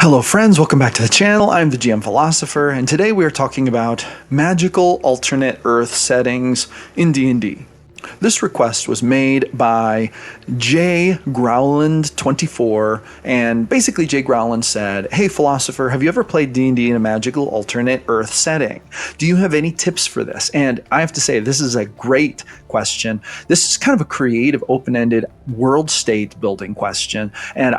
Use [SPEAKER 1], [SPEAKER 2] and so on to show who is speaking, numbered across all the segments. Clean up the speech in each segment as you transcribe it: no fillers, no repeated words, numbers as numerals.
[SPEAKER 1] Hello friends, welcome back to the channel. I'm the GM Philosopher, and today we are talking about magical alternate Earth settings in D&D. This request was made by J. Growland24, and basically J. Growland said, "Hey Philosopher, have you ever played D&D in a magical alternate Earth setting? Do you have any tips for this?" And I have to say, this is a great question. This is kind of a creative, open-ended world state building question, and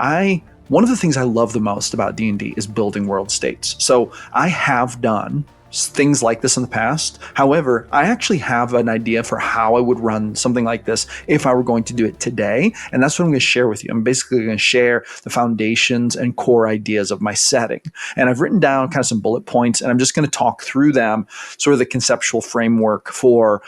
[SPEAKER 1] one of the things I love the most about D&D is building world states. So I have done things like this in the past. However, I actually have an idea for how I would run something like this if I were going to do it today. And that's what I'm going to share with you. I'm basically going to share the foundations and core ideas of my setting. And I've written down kind of some bullet points, and I'm just going to talk through them, sort of the conceptual framework for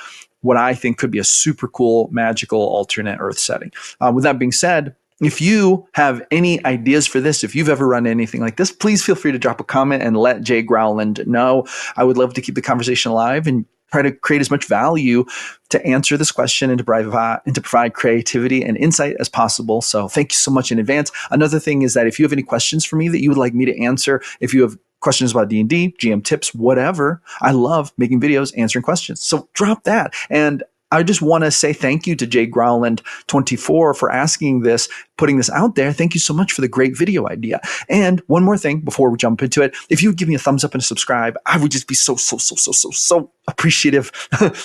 [SPEAKER 1] what I think could be a super cool, magical alternate Earth setting. With that being said, if you have any ideas for this, if you've ever run anything like this, please feel free to drop a comment and let Jay Growland know. I would love to keep the conversation alive and try to create as much value to answer this question and to provide creativity and insight as possible. So thank you so much in advance. Another thing is that if you have any questions for me that you would like me to answer, if you have questions about D&D, GM tips, whatever, I love making videos, answering questions. So drop that. And I just want to say thank you to Jay Growland24 for asking this, putting this out there. Thank you so much for the great video idea. And one more thing before we jump into it, if you would give me a thumbs up and a subscribe, I would just be so appreciative,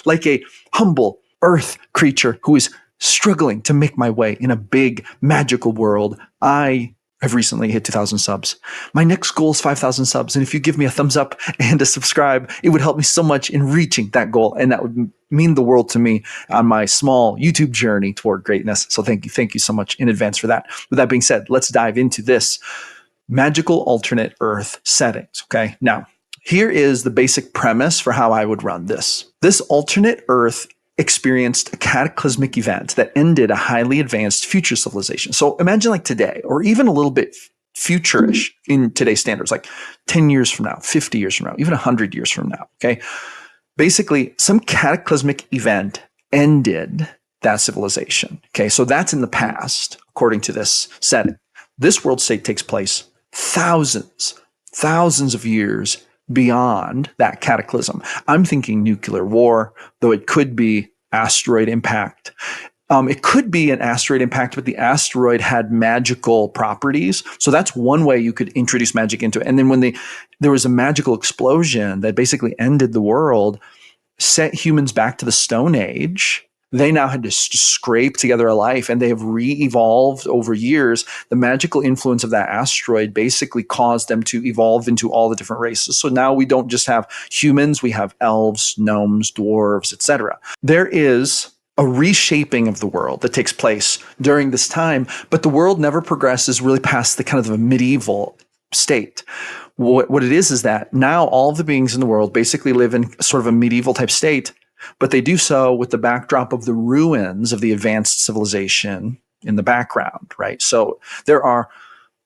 [SPEAKER 1] like a humble earth creature who is struggling to make my way in a big magical world. I've recently hit 2,000 subs. My next goal is 5,000 subs. And if you give me a thumbs up and a subscribe, it would help me so much in reaching that goal. And that would mean the world to me on my small YouTube journey toward greatness. So thank you. Thank you so much in advance for that. With that being said, let's dive into this magical alternate Earth settings. Okay. Now, here is the basic premise for how I would run this. This alternate Earth experienced a cataclysmic event that ended a highly advanced future civilization. So imagine like today, or even a little bit futurish in today's standards, like 10 years from now, 50 years from now, even 100 years from now, okay? Basically, some cataclysmic event ended that civilization, okay? So that's in the past, according to this setting. This world state takes place thousands of years beyond that cataclysm. I'm thinking nuclear war, though it could be asteroid impact. It could be an asteroid impact, but the asteroid had magical properties. So that's one way you could introduce magic into it. And then when there was a magical explosion that basically ended the world, sent humans back to the Stone Age, they now had to scrape together a life, and they have re-evolved over years. The magical influence of that asteroid basically caused them to evolve into all the different races. So now we don't just have humans, we have elves, gnomes, dwarves, etc. There is a reshaping of the world that takes place during this time, but the world never progresses really past the kind of a medieval state. What it is that now all of the beings in the world basically live in sort of a medieval type state, but they do so with the backdrop of the ruins of the advanced civilization in the background, right? So there are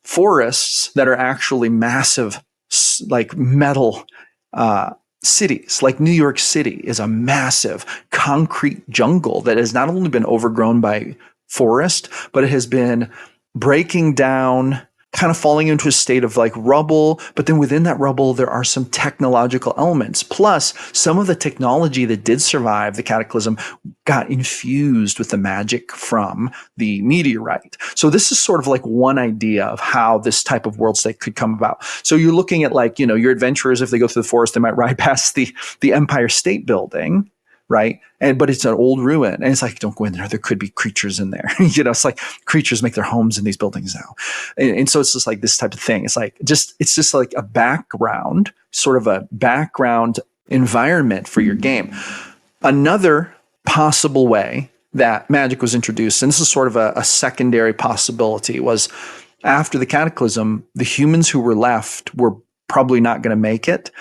[SPEAKER 1] forests that are actually massive, like metal cities. Like New York City is a massive concrete jungle that has not only been overgrown by forest, but it has been breaking down, kind of falling into a state of like rubble. But then within that rubble, there are some technological elements. Plus, some of the technology that did survive the cataclysm got infused with the magic from the meteorite. So this is sort of like one idea of how this type of world state could come about. So you're looking at like, your adventurers, if they go through the forest, they might ride past the Empire State Building, right? But it's an old ruin. And it's like, don't go in there. There could be creatures in there. It's like creatures make their homes in these buildings now. And so it's just like this type of thing. It's just like a background, sort of a background environment for your game. Another possible way that magic was introduced, and this is sort of a secondary possibility, was after the cataclysm, the humans who were left were probably not going to make it.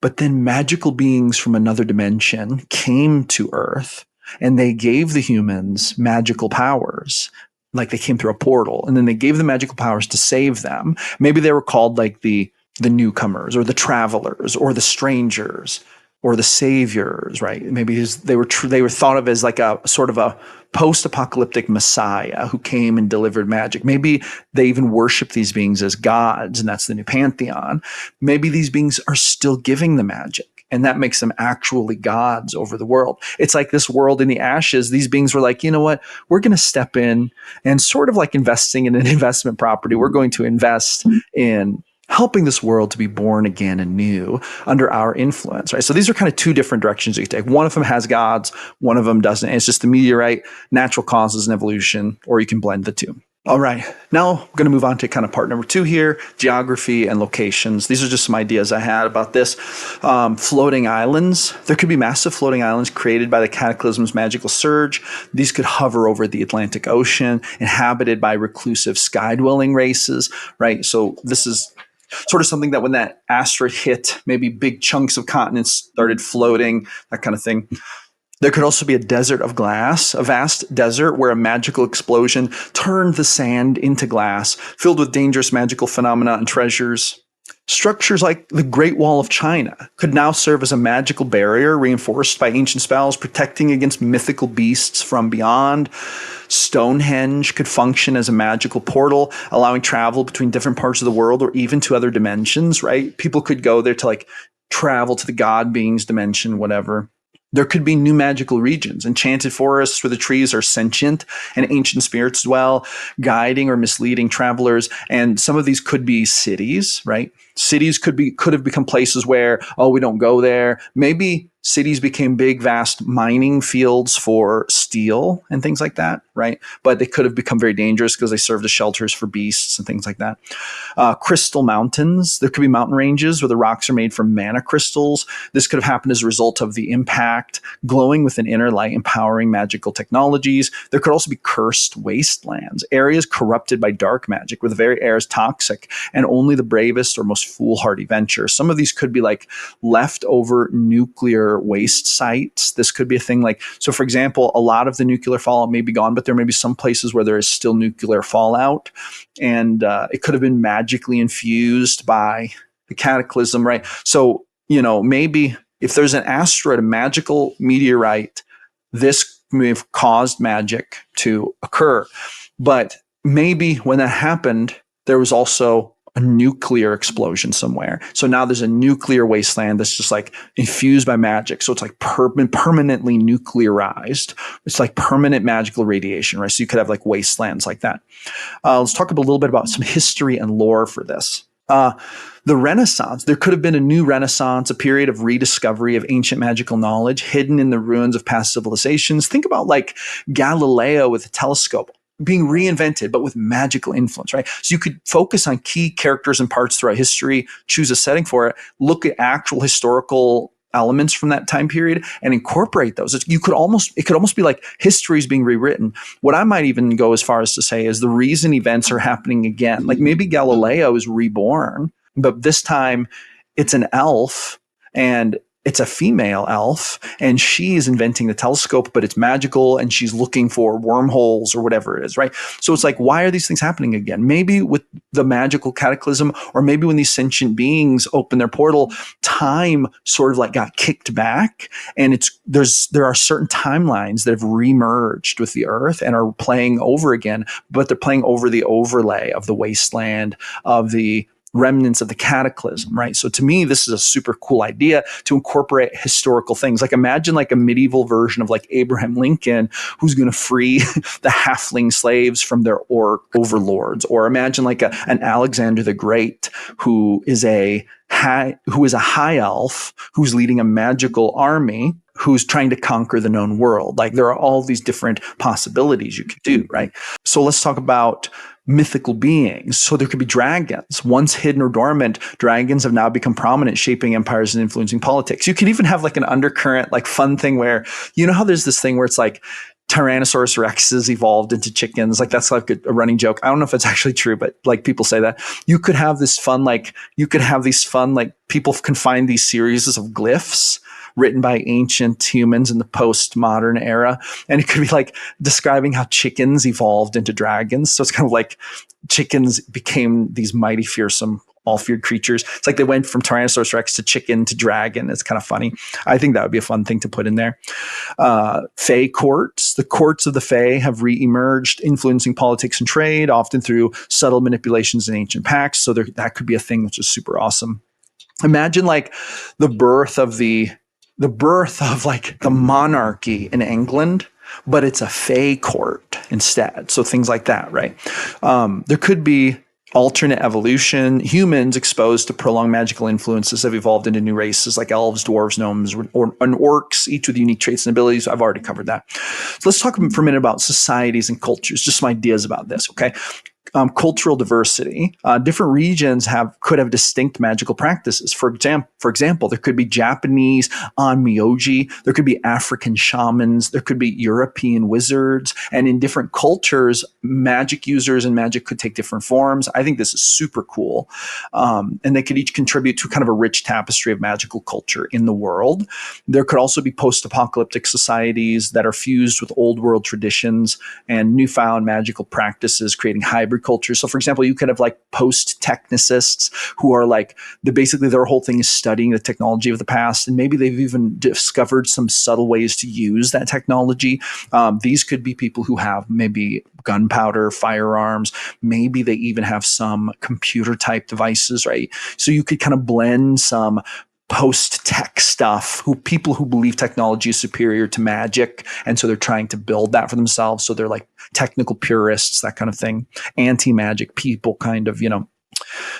[SPEAKER 1] But then magical beings from another dimension came to Earth, and they gave the humans magical powers. Like they came through a portal, and then they gave them magical powers to save them. Maybe they were called like the newcomers or the travelers or the strangers. or the saviors, right? Maybe they were thought of as like a sort of a post-apocalyptic messiah who came and delivered magic. Maybe they even worship these beings as gods, and that's the new pantheon. Maybe these beings are still giving the magic, and that makes them actually gods over the world. It's like this world in the ashes. These beings were like, you know what? We're going to step in and sort of like investing in an investment property. We're going to invest in helping this world to be born again anew under our influence, right? So these are kind of two different directions you can take. One of them has gods, one of them doesn't. It's just the meteorite, natural causes and evolution, or you can blend the two. All right, now I'm going to move on to kind of part number 2 here, geography and locations. These are just some ideas I had about this. Floating islands. There could be massive floating islands created by the cataclysm's magical surge. These could hover over the Atlantic Ocean, inhabited by reclusive sky-dwelling races, right? So this is sort of something that when that asteroid hit, maybe big chunks of continents started floating, that kind of thing. There could also be a desert of glass, a vast desert where a magical explosion turned the sand into glass, filled with dangerous magical phenomena and treasures. Structures like the Great Wall of China could now serve as a magical barrier reinforced by ancient spells, protecting against mythical beasts from beyond. Stonehenge could function as a magical portal, allowing travel between different parts of the world or even to other dimensions, right? People could go there to like travel to the god beings dimension, whatever. There could be new magical regions, enchanted forests where the trees are sentient and ancient spirits dwell, guiding or misleading travelers. And some of these could be cities, right? Cities could have become places where, oh, we don't go there. Maybe cities became big, vast mining fields for steel and things like that, right? But they could have become very dangerous because they served as shelters for beasts and things like that. Crystal mountains. There could be mountain ranges where the rocks are made from mana crystals. This could have happened as a result of the impact, glowing with an inner light, empowering magical technologies. There could also be cursed wastelands, areas corrupted by dark magic where the very air is toxic and only the bravest or most foolhardy venture. Some of these could be like leftover nuclear waste sites. This could be a thing like, so for example, a lot of the nuclear fallout may be gone, but there may be some places where there is still nuclear fallout, and it could have been magically infused by the cataclysm, right? So, maybe if there's an asteroid, a magical meteorite, this may have caused magic to occur. But maybe when that happened, there was also a nuclear explosion somewhere. So now there's a nuclear wasteland that's just like infused by magic. So it's like permanently nuclearized. It's like permanent magical radiation, right? So you could have like wastelands like that. Let's talk a little bit about some history and lore for this. The Renaissance, there could have been a new Renaissance, a period of rediscovery of ancient magical knowledge hidden in the ruins of past civilizations. Think about like Galileo with a telescope being reinvented, but with magical influence, right? So you could focus on key characters and parts throughout history, choose a setting for it, look at actual historical elements from that time period and incorporate those. It could almost be like history is being rewritten. What I might even go as far as to say is the reason events are happening again. Like maybe Galileo is reborn, but this time it's an elf and it's a female elf, and she's inventing the telescope, but it's magical, and she's looking for wormholes or whatever it is, right? So it's like, why are these things happening again? Maybe with the magical cataclysm, or maybe when these sentient beings open their portal, time sort of like got kicked back, and there are certain timelines that have remerged with the earth and are playing over again, but they're playing over the overlay of the wasteland, of the remnants of the cataclysm, right? So to me, this is a super cool idea to incorporate historical things. Like imagine like a medieval version of like Abraham Lincoln, who's going to free the halfling slaves from their orc overlords. Or imagine like an Alexander the Great, who is a high elf, who's leading a magical army, who's trying to conquer the known world. Like there are all these different possibilities you could do, right? So let's talk about mythical beings. So there could be dragons. Once hidden or dormant, dragons have now become prominent, shaping empires and influencing politics. You could even have like an undercurrent, like fun thing where, how there's this thing where it's like Tyrannosaurus Rexes evolved into chickens. Like that's like a running joke. I don't know if it's actually true, but like people say that. You could have these fun, like people can find these series of glyphs written by ancient humans in the postmodern era. And it could be like describing how chickens evolved into dragons. So it's kind of like chickens became these mighty fearsome all feared creatures. It's like they went from Tyrannosaurus Rex to chicken to dragon. It's kind of funny. I think that would be a fun thing to put in there. Fae courts. The courts of the Fae have re-emerged, influencing politics and trade, often through subtle manipulations in ancient pacts. So that could be a thing, which is super awesome. Imagine like the birth of like the monarchy in England, but it's a Fae court instead. So things like that, right? There could be alternate evolution. Humans exposed to prolonged magical influences have evolved into new races like elves, dwarves, gnomes, and orcs, each with unique traits and abilities. I've already covered that. So let's talk for a minute about societies and cultures, just some ideas about this, okay? Cultural diversity. Different regions could have distinct magical practices. For example, there could be Japanese onmyoji, there could be African shamans, there could be European wizards, and in different cultures, magic users and magic could take different forms. I think this is super cool. And they could each contribute to kind of a rich tapestry of magical culture in the world. There could also be post-apocalyptic societies that are fused with old world traditions and newfound magical practices, creating hybrid culture. So for example, you could have like post-technicists who are like, basically their whole thing is studying the technology of the past, and maybe they've even discovered some subtle ways to use that technology. These could be people who have maybe gunpowder, firearms, maybe they even have some computer type devices, right? So you could kind of blend some post-tech stuff, people who believe technology is superior to magic, and so they're trying to build that for themselves. So they're like technical purists, that kind of thing. Anti-magic people, kind of,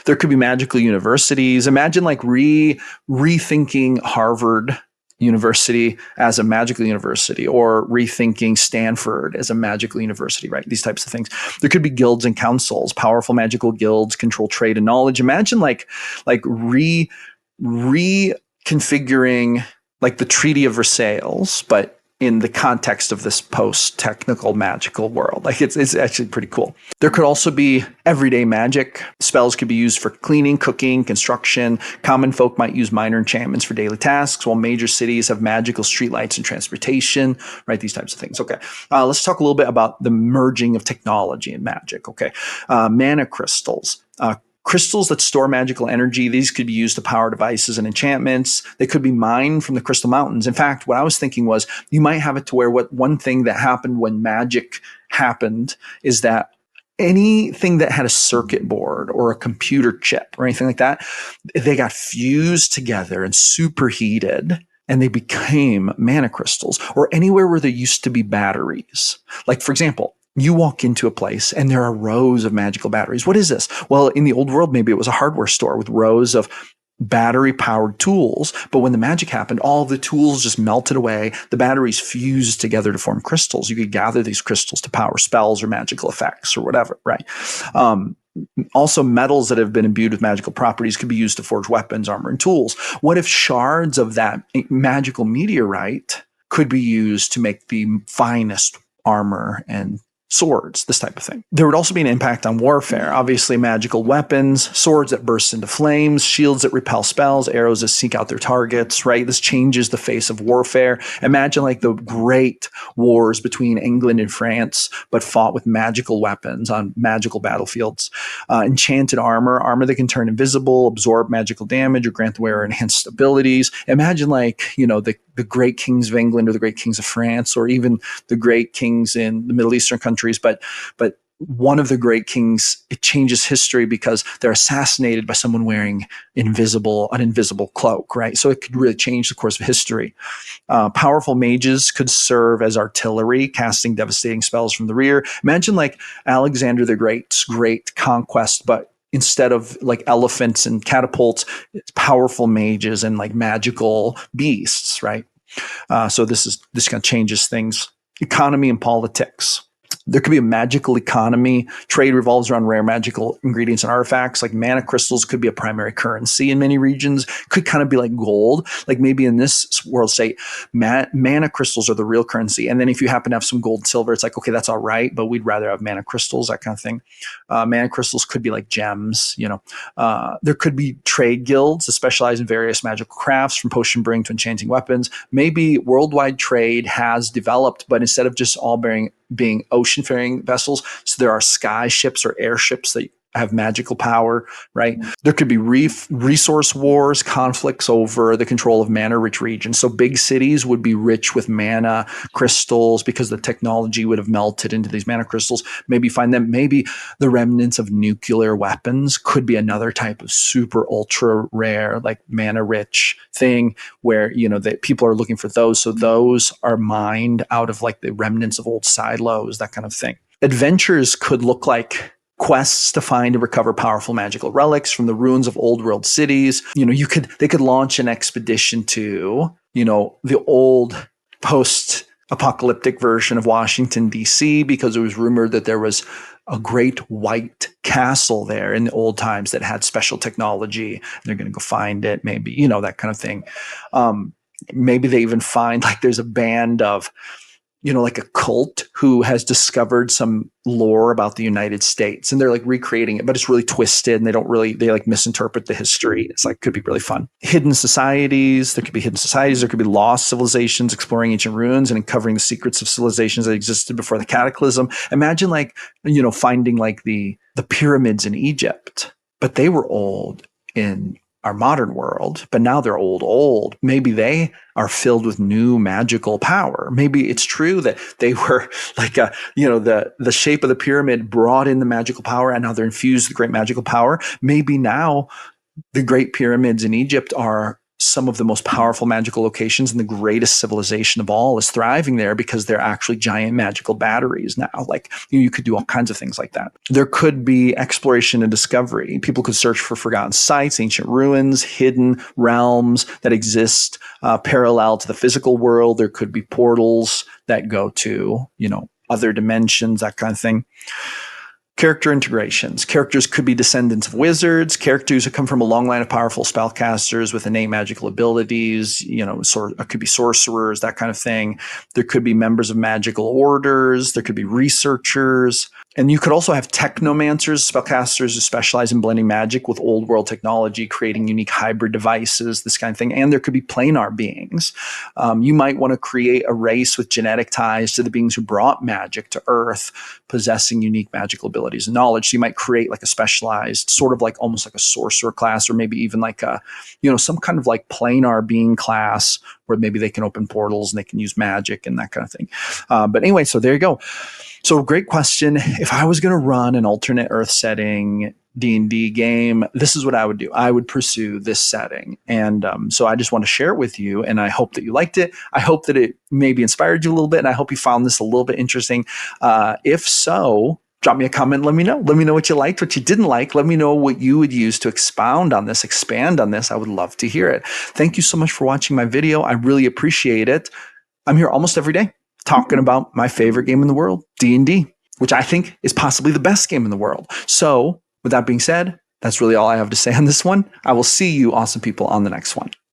[SPEAKER 1] There could be magical universities. Imagine like rethinking Harvard University as a magical university, or rethinking Stanford as a magical university, right? These types of things. There could be guilds and councils. Powerful magical guilds control trade and knowledge. Imagine like reconfiguring like the Treaty of Versailles, but in the context of this post-technical magical world. Like it's actually pretty cool. There could also be everyday magic. Spells could be used for cleaning, cooking, construction. Common folk might use minor enchantments for daily tasks, while major cities have magical streetlights and transportation, right? These types of things. Okay, let's talk a little bit about the merging of technology and magic, okay? Mana crystals. Crystals that store magical energy, these could be used to power devices and enchantments. They could be mined from the crystal mountains. In fact, what I was thinking was you might have it to where one thing that happened when magic happened is that anything that had a circuit board or a computer chip or anything like that, they got fused together and superheated, and they became mana crystals. Or anywhere where there used to be batteries. Like, for example, you walk into a place and there are rows of magical batteries. What is this? Well, in the old world, maybe it was a hardware store with rows of battery-powered tools. But when the magic happened, all of the tools just melted away. The batteries fused together to form crystals. You could gather these crystals to power spells or magical effects or whatever, right? Also, metals that have been imbued with magical properties could be used to forge weapons, armor, and tools. What if shards of that magical meteorite could be used to make the finest armor and swords, this type of thing? There would also be an impact on warfare. Obviously, magical weapons, swords that burst into flames, shields that repel spells, arrows that seek out their targets, right? This changes the face of warfare. Imagine like the great wars between England and France, but fought with magical weapons on magical battlefields. Enchanted armor that can turn invisible, absorb magical damage, or grant the wearer enhanced abilities. Imagine like, the great kings of England or the great kings of France, or even the great kings in the Middle Eastern countries. But one of the great kings, it changes history because they're assassinated by someone wearing an invisible cloak, right? So it could really change the course of history. Powerful mages could serve as artillery, casting devastating spells from the rear. Imagine like Alexander the Great's great conquest, but instead of like elephants and catapults, it's powerful mages and like magical beasts, right? So this kind of changes things. Economy and politics. There could be a magical economy. Trade revolves around rare magical ingredients and artifacts. Like mana crystals could be a primary currency in many regions. Could kind of be like gold. Like maybe in this world, say mana crystals are the real currency. And then if you happen to have some gold, silver, it's like, okay, that's all right, but we'd rather have mana crystals, that kind of thing. Mana crystals could be like gems, There could be trade guilds that specialize in various magical crafts, from potion brewing to enchanting weapons. Maybe worldwide trade has developed, but instead of just all being ocean-faring vessels, so there are sky ships or airships that have magical power, right? There could be resource wars, conflicts over the control of mana-rich regions. So big cities would be rich with mana crystals because the technology would have melted into these mana crystals. Maybe find them. Maybe the remnants of nuclear weapons could be another type of super ultra rare, like mana-rich thing where, that people are looking for those. So those are mined out of like the remnants of old silos, that kind of thing. Adventures could look like quests to find and recover powerful magical relics from the ruins of old world cities. They could launch an expedition to, the old post-apocalyptic version of Washington, D.C., because it was rumored that there was a great white castle there in the old times that had special technology. They're going to go find it, maybe, that kind of thing. Maybe they even find like there's a band of, like a cult who has discovered some lore about the United States and they're like recreating it, but it's really twisted and they like misinterpret the history. It's like, could be really fun. Hidden societies. There could be hidden societies. There could be lost civilizations exploring ancient ruins and uncovering the secrets of civilizations that existed before the cataclysm. Imagine like, finding like the pyramids in Egypt, but they were old in our modern world, but now they're old. Maybe they are filled with new magical power. Maybe it's true that they were like the shape of the pyramid brought in the magical power and now they're infused with great magical power. Maybe now the great pyramids in Egypt are some of the most powerful magical locations, and the greatest civilization of all is thriving there because they're actually giant magical batteries now. Like you could do all kinds of things like that. There could be exploration and discovery. People could search for forgotten sites, ancient ruins, hidden realms that exist parallel to the physical world. There could be portals that go to, other dimensions, that kind of thing. Character integrations. Characters could be descendants of wizards, characters who come from a long line of powerful spellcasters with innate magical abilities, it could be sorcerers, that kind of thing. There could be members of magical orders. There could be researchers. And you could also have technomancers, spellcasters who specialize in blending magic with old world technology, creating unique hybrid devices, this kind of thing. And there could be planar beings. You might want to create a race with genetic ties to the beings who brought magic to Earth, possessing unique magical abilities and knowledge. So you might create like a specialized, sort of like almost like a sorcerer class, or maybe even like a, some kind of like planar being class where maybe they can open portals and they can use magic and that kind of thing. But anyway, so there you go. So great question. If I was going to run an alternate Earth setting D&D game, this is what I would do. I would pursue this setting. And so I just want to share it with you. And I hope that you liked it. I hope that it maybe inspired you a little bit. And I hope you found this a little bit interesting. If so, drop me a comment. Let me know. Let me know what you liked, what you didn't like. Let me know what you would use to expand on this. I would love to hear it. Thank you so much for watching my video. I really appreciate it. I'm here almost every day talking about my favorite game in the world, D&D, which I think is possibly the best game in the world. So with that being said, that's really all I have to say on this one. I will see you awesome people on the next one.